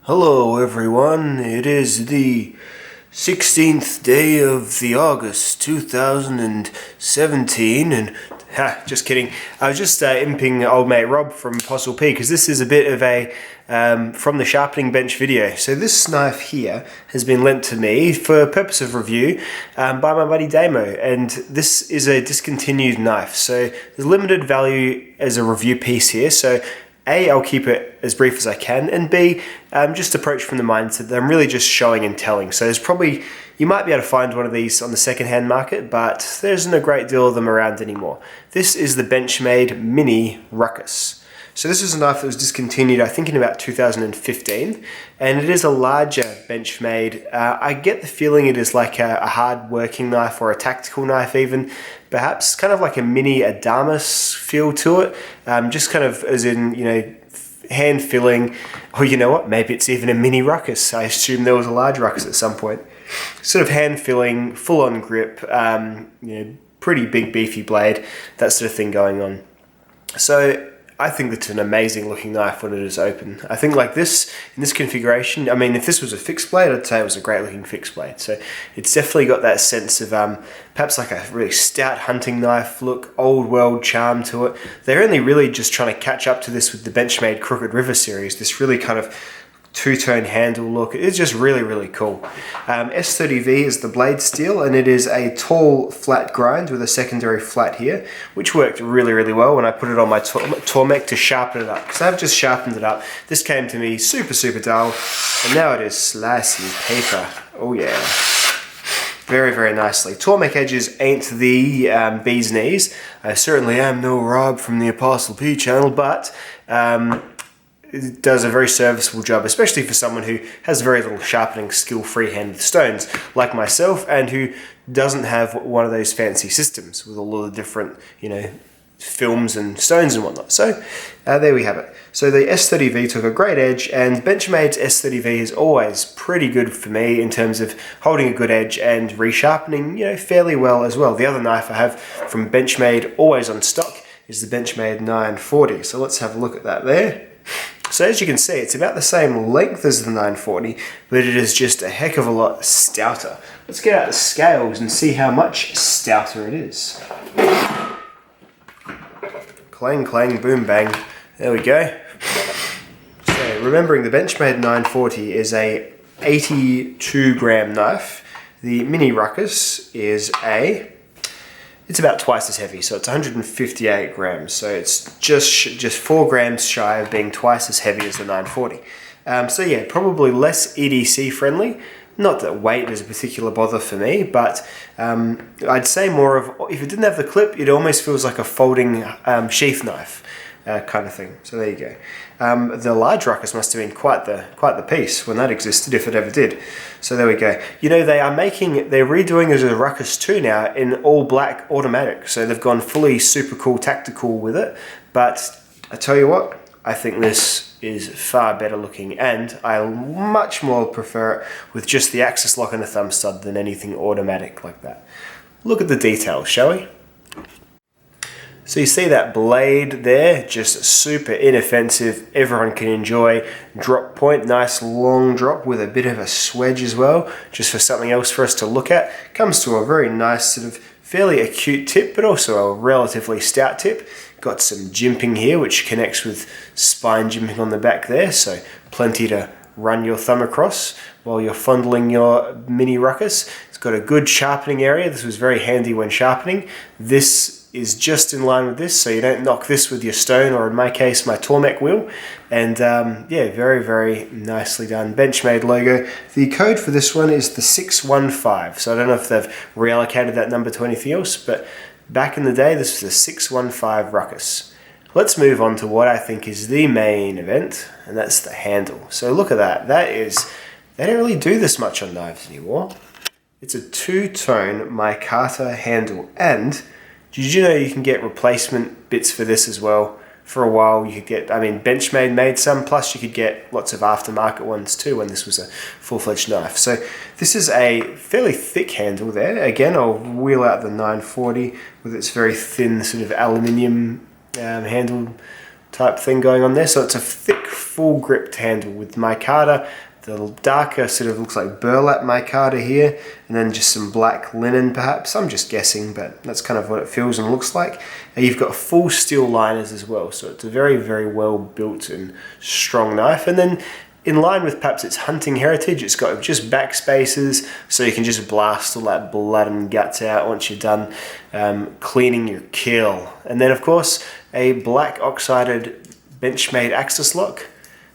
Hello everyone, it is the 16th day of the August 2017 and just kidding. I was just imping old mate Rob from Apostle P because this is a bit of a from the sharpening bench video. So this knife here has been lent to me for purpose of review by my buddy Damo, and this is a discontinued knife, so there's limited value as a review piece here. So A, I'll keep it as brief as I can, and B, just approach from the mindset that I'm really just showing and telling. So there's probably, you might be able to find one of these on the secondhand market, but there isn't a great deal of them around anymore. This is the Benchmade Mini Rukus. So this is a knife that was discontinued, I think, in about 2015, and it is a larger Benchmade. I get the feeling it is like a hard working knife or a tactical knife even, perhaps kind of like a mini Adamas feel to it, just kind of as in, you know, hand filling, or you know what, maybe it's even a mini Rukus. I assume there was a large Rukus at some point. Sort of hand filling, full on grip, pretty big beefy blade, that sort of thing going on. So I think that's an amazing looking knife when it is open. I think like this, in this configuration, I mean, if this was a fixed blade, I'd say it was a great looking fixed blade. So it's definitely got that sense of perhaps like a really stout hunting knife look, old world charm to it. They're only really just trying to catch up to this with the Benchmade Crooked River series, this really kind of two-tone handle look. It's just really, really cool. S30V is the blade steel, and it is a tall flat grind with a secondary flat here, which worked really, really well when I put it on my Tormek to sharpen it up, because I've just sharpened it up. This came to me super, super dull, and now it is slicing paper. Oh yeah. Very, very nicely. Tormek edges ain't the bee's knees. I certainly am no Rob from the Apostle P channel, but it does a very serviceable job, especially for someone who has very little sharpening skill freehand with stones, like myself, and who doesn't have one of those fancy systems with all of the different, you know, films and stones and whatnot. So there we have it. So the S30V took a great edge, and Benchmade's S30V is always pretty good for me in terms of holding a good edge and resharpening, you know, fairly well as well. The other knife I have from Benchmade, always on stock, is the Benchmade 940. So let's have a look at that there. So as you can see, it's about the same length as the 940, but it is just a heck of a lot stouter. Let's get out the scales and see how much stouter it is. Clang, clang, boom, bang. There we go. So remembering the Benchmade 940 is a 82 gram knife. The Mini Rukus is it's about twice as heavy, so it's 158 grams. So it's just 4 grams shy of being twice as heavy as the 940. So yeah, probably less EDC friendly. Not that weight is a particular bother for me, but I'd say more of, if it didn't have the clip, it almost feels like a folding sheath knife kind of thing. So there you go. The large Rukus must have been quite the piece when that existed, if it ever did. So there we go. You know, they're redoing it as a Rukus 2 now in all black automatic. So they've gone fully super cool tactical with it. But I tell you what, I think this is far better looking, and I much more prefer it with just the axis lock and a thumb stud than anything automatic like that. Look at the details, shall we? So you see that blade there, just super inoffensive, everyone can enjoy. Drop point, nice long drop with a bit of a swedge as well, just for something else for us to look at. Comes to a very nice sort of fairly acute tip, but also a relatively stout tip. Got some jimping here, which connects with spine jimping on the back there, so plenty to run your thumb across while you're fondling your Mini Rukus. It's got a good sharpening area. This was very handy when sharpening. This is just in line with this, so you don't knock this with your stone, or in my case, my Tormek wheel. And yeah, very, very nicely done. Benchmade logo. The code for this one is the 615, so I don't know if they've reallocated that number to anything else, but back in the day, this was the 615 Rukus. Let's move on to what I think is the main event, and that's the handle. So look at that. They don't really do this much on knives anymore. It's a two-tone Mcarthur handle, and did you know you can get replacement bits for this as well? For a while you could get, I mean, Benchmade made some, plus you could get lots of aftermarket ones too when this was a full-fledged knife. So this is a fairly thick handle there. Again, I'll wheel out the 940 with its very thin sort of aluminium handle type thing going on there. So it's a thick, full gripped handle with Mcarthur. The darker sort of looks like burlap Mcarthur here, and then just some black linen perhaps. I'm just guessing, but that's kind of what it feels and looks like. And you've got full steel liners as well, so it's a very, very well built and strong knife. And then in line with perhaps its hunting heritage, it's got just back spaces, so you can just blast all that blood and guts out once you're done cleaning your kill. And then of course, a black oxided Benchmade axis lock.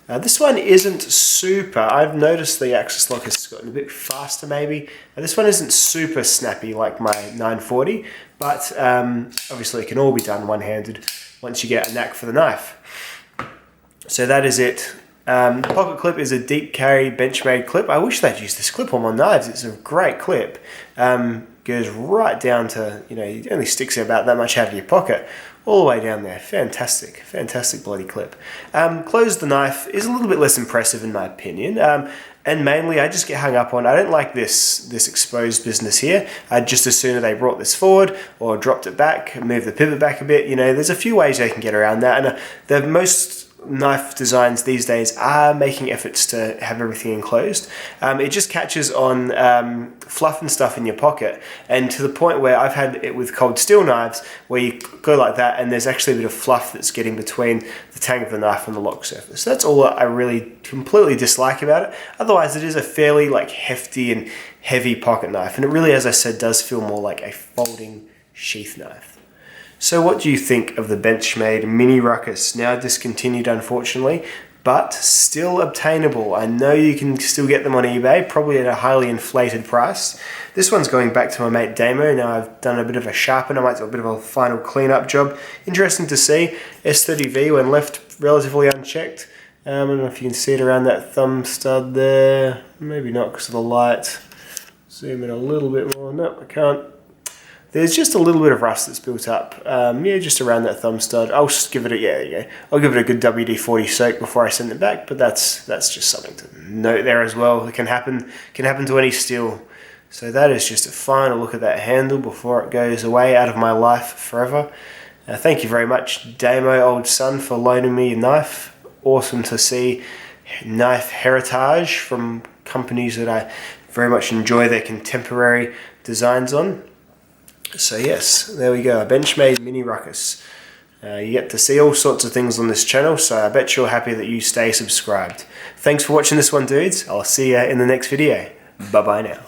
This one isn't super, I've noticed the axis lock has gotten a bit faster maybe. This one isn't super snappy like my 940, but obviously it can all be done one-handed once you get a knack for the knife. So that is it. The pocket clip is a deep carry Benchmade clip. I wish they'd use this clip on my knives. It's a great clip. Goes right down to, it only sticks about that much out of your pocket, all the way down there. Fantastic, fantastic bloody clip. Close the knife is a little bit less impressive in my opinion. And mainly I just get hung up on, I don't like this exposed business here. I'd just as soon as they brought this forward or dropped it back, moved the pivot back a bit, there's a few ways they can get around that. And the most knife designs these days are making efforts to have everything enclosed. It just catches on fluff and stuff in your pocket, and to the point where I've had it with cold steel knives where you go like that and there's actually a bit of fluff that's getting between the tang of the knife and the lock surface. That's all I really completely dislike about it. Otherwise it is a fairly hefty and heavy pocket knife, and it really, as I said, does feel more like a folding sheath knife. So what do you think of the Benchmade Mini Rukus? Now discontinued unfortunately, but still obtainable. I know you can still get them on eBay, probably at a highly inflated price. This one's going back to my mate Damo. Now I've done a bit of a sharpen, I might do a bit of a final cleanup job. Interesting to see. S30V when left relatively unchecked. I don't know if you can see it around that thumb stud there. Maybe not because of the light. Zoom in a little bit more. No, I can't. There's just a little bit of rust that's built up, just around that thumb stud. I'll just give it I'll give it a good WD-40 soak before I send it back, but that's just something to note there as well. It can happen to any steel. So that is just a final look at that handle before it goes away out of my life forever. Thank you very much, Damo, old son, for loaning me a knife. Awesome to see knife heritage from companies that I very much enjoy their contemporary designs on. So yes, there we go, a Benchmade Mini Rukus. You get to see all sorts of things on this channel, so I bet you're happy that you stay subscribed. Thanks for watching this one, dudes. I'll see you in the next video. Bye-bye now.